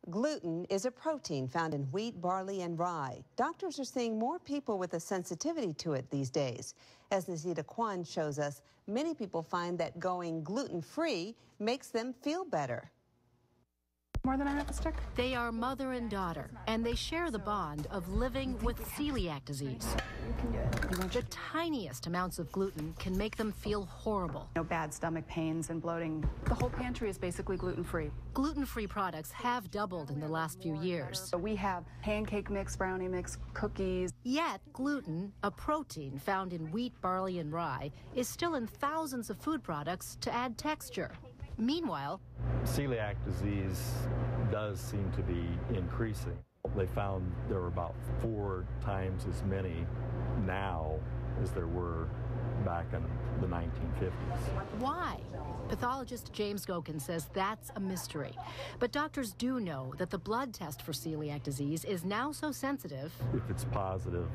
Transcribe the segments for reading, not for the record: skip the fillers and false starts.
Gluten is a protein found in wheat, barley, and rye. Doctors are seeing more people with a sensitivity to it these days. As Nisita Kwan shows us, many people find that going gluten-free makes them feel better. More than I have to stick? They are mother and daughter, and they share the bond of living with celiac disease. You can do it. The tiniest amounts of gluten can make them feel horrible. No bad stomach pains and bloating. The whole pantry is basically gluten-free. Gluten-free products have doubled in the last few years. So we have pancake mix, brownie mix, cookies. Yet gluten, a protein found in wheat, barley, and rye, is still in thousands of food products to add texture. Meanwhile, celiac disease does seem to be increasing. They found there were about 4 times as many now as there were back in the 1950s. Why? Pathologist James Gokin says that's a mystery. But doctors do know that the blood test for celiac disease is now so sensitive. If it's positive,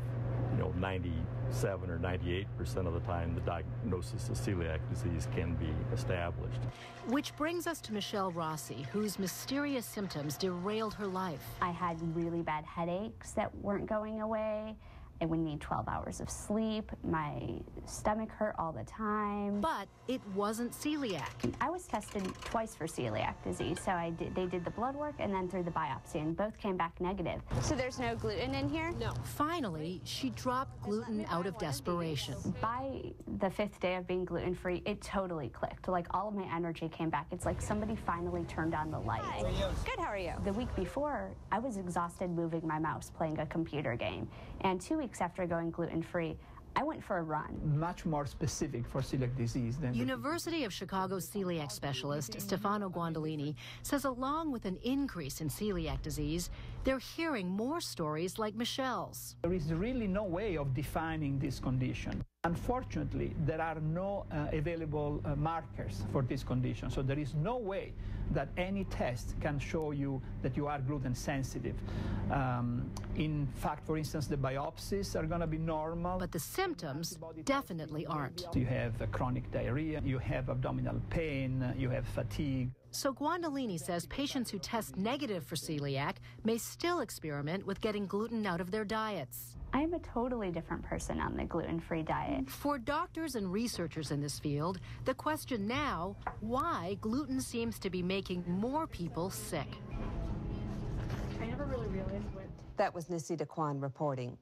97 or 98% of the time, the diagnosis of celiac disease can be established. Which brings us to Michelle Rossi, whose mysterious symptoms derailed her life. I had really bad headaches that weren't going away. I would need 12 hours of sleep. My stomach hurt all the time. But it wasn't celiac. I was tested twice for celiac disease. So they did the blood work and then through the biopsy, and both came back negative. So there's no gluten in here? No. Finally, she dropped gluten out of desperation. By the 5th day of being gluten-free, it totally clicked. Like, all of my energy came back. It's like somebody finally turned on the light. Hi. Good, how are you? The week before, I was exhausted moving my mouse playing a computer game. And 2 weeks after going gluten-free, I went for a run. Much more specific for celiac disease than University of Chicago celiac specialist Stefano Guandolini says along with an increase in celiac disease, they're hearing more stories like Michelle's. There is really no way of defining this condition. Unfortunately, there are no available markers for this condition, so there is no way that any test can show you that you are gluten sensitive. In fact, for instance, the biopsies are going to be normal. But the symptoms definitely aren't. You have chronic diarrhea, you have abdominal pain, you have fatigue. So Guandolini says patients who test negative for celiac may still experiment with getting gluten out of their diets. I'm a totally different person on the gluten-free diet. For doctors and researchers in this field, the question now, why gluten seems to be making more people sick. I never really realized what... That was Nisita Kwan reporting.